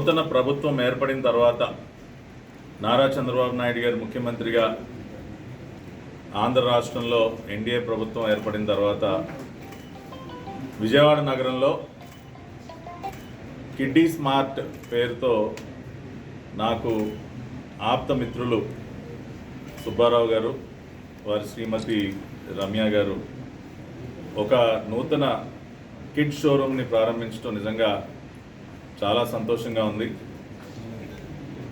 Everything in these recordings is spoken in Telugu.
నూతన ప్రభుత్వం ఏర్పడిన తర్వాత నారా చంద్రబాబు నాయుడు గారు ముఖ్యమంత్రిగా ఆంధ్ర రాష్ట్రంలో ఎన్డీఏ ప్రభుత్వం ఏర్పడిన తర్వాత విజయవాడ నగరంలో కిడ్డీ స్మార్ట్ పేరుతో నాకు ఆప్త మిత్రులు సుబ్బారావు గారు, వారి శ్రీమతి రమ్య గారు ఒక నూతన కిడ్ షోరూమ్ని ప్రారంభించడం నిజంగా చాలా సంతోషంగా ఉంది.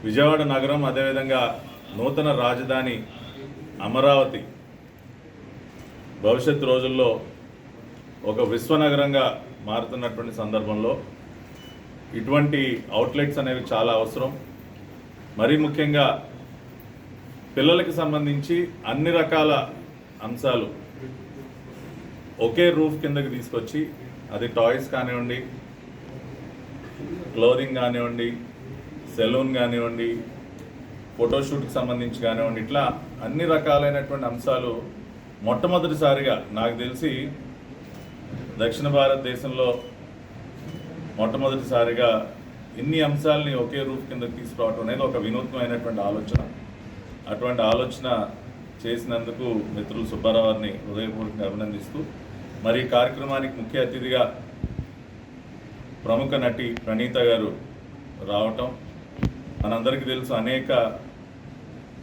విజయవాడ నగరం, అదేవిధంగా నూతన రాజధాని అమరావతి భవిష్యత్తు రోజుల్లో ఒక విశ్వనగరంగా మారుతున్నటువంటి సందర్భంలో ఇటువంటి అవుట్లెట్స్ అనేవి చాలా అవసరం. మరీ ముఖ్యంగా పిల్లలకి సంబంధించి అన్ని రకాల అంశాలు ఒకే రూఫ్ కిందకి తీసుకొచ్చి, అది టాయ్స్ కానివ్వండి, క్లోరింగ్ కానివ్వండి, సెలూన్ కానివ్వండి, ఫోటోషూట్కి సంబంధించి కానివ్వండి, ఇట్లా అన్ని రకాలైనటువంటి అంశాలు మొట్టమొదటిసారిగా నాకు తెలిసి దక్షిణ భారతదేశంలో మొట్టమొదటిసారిగా ఇన్ని అంశాలని ఒకే రూఫ్ కింద తీసుకురావడం అనేది ఒక వినూత్నమైనటువంటి ఆలోచన. అటువంటి ఆలోచన చేసినందుకు మిత్రులు సుబ్బారావు గారిని హృదయపూర్వకంగా అభినందిస్తూ, మరి ఈ కార్యక్రమానికి ముఖ్య అతిథిగా ప్రముఖ నటి ప్రణీత గారు రావటం మనందరికీ తెలుసు. అనేక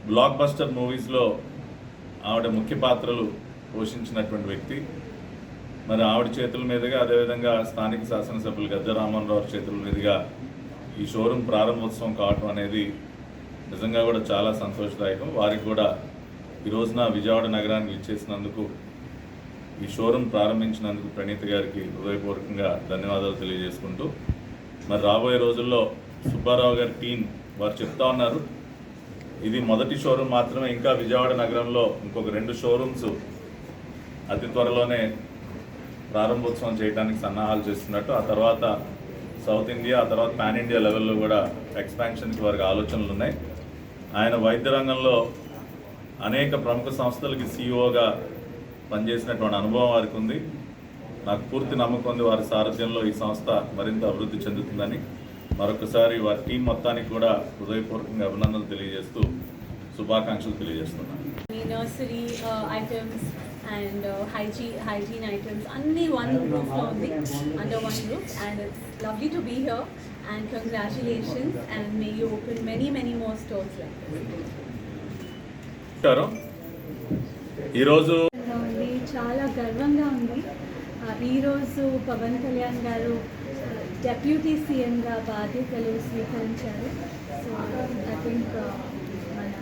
బ్లాక్ బస్టర్ మూవీస్లో ఆవిడ ముఖ్య పాత్రలు పోషించినటువంటి వ్యక్తి. మరి ఆవిడ చేతుల మీదుగా, అదేవిధంగా స్థానిక శాసనసభ్యులు గద్దె రామ్మోహన్ చేతుల మీదుగా ఈ షోరూమ్ ప్రారంభోత్సవం కావటం అనేది నిజంగా కూడా చాలా సంతోషదాయకం. వారికి కూడా ఈ రోజున విజయవాడ నగరానికి ఇచ్చేసినందుకు, ఈ షోరూమ్ ప్రారంభించినందుకు ప్రణీత గారికి హృదయపూర్వకంగా ధన్యవాదాలు తెలియజేసుకుంటూ, మరి రాబోయే రోజుల్లో సుబ్బారావు గారి టీం వారు చెప్తా ఉన్నారు, ఇది మొదటి షోరూమ్ మాత్రమే, ఇంకా విజయవాడ నగరంలో ఇంకొక 2 షోరూమ్స్ అతి త్వరలోనే ప్రారంభోత్సవం చేయడానికి సన్నాహాలు చేస్తున్నట్టు, ఆ తర్వాత సౌత్ ఇండియా, ఆ తర్వాత పాన్ ఇండియా లెవెల్లో కూడా ఎక్స్పాన్షన్కి వారికి ఆలోచనలు ఉన్నాయి. ఆయన వైద్య రంగంలో అనేక ప్రముఖ సంస్థలకి సీఈఓగా పనిచేసినటువంటి అనుభవం వారికి ఉంది. నాకు పూర్తి నమ్మకం ఉంది వారి సారథ్యంలో ఈ సంస్థ మరింత అభివృద్ధి చెందుతుందని. మరొకసారి వారి టీం మొత్తానికి కూడా హృదయపూర్వకంగా అభినందనలు తెలియజేస్తూ శుభాకాంక్షలు తెలియజేస్తున్నాను. Nursery items and hygiene items only one roof only, under one roof, and it's lovely to be here, and congratulations, and may you open many more stores like this. ఈరోజు చాలా గర్వంగా ఉంది. ఈరోజు పవన్ కళ్యాణ్ గారు డెప్యూటీ సీఎంగా బాధ్యతలు స్వీకరించారు. సో ఐ థింక్ మన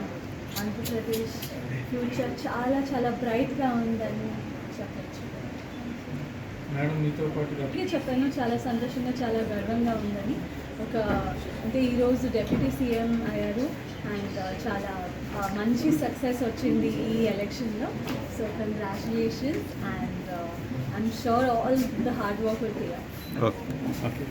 ఆంధ్రప్రదేశ్ ఫ్యూచర్ చాలా బ్రైట్గా ఉందని చెప్పచ్చు. మేడం మీతో పాటు చెప్పాను, చాలా సంతోషంగా, చాలా గర్వంగా ఉందని. అంటే ఈరోజు డెప్యూటీ సీఎం అయ్యారు, అండ్ చాలా మంచి సక్సెస్ వచ్చింది ఈ ఎలక్షన్లో. So congratulations, and I'm sure all the hard work will pay of.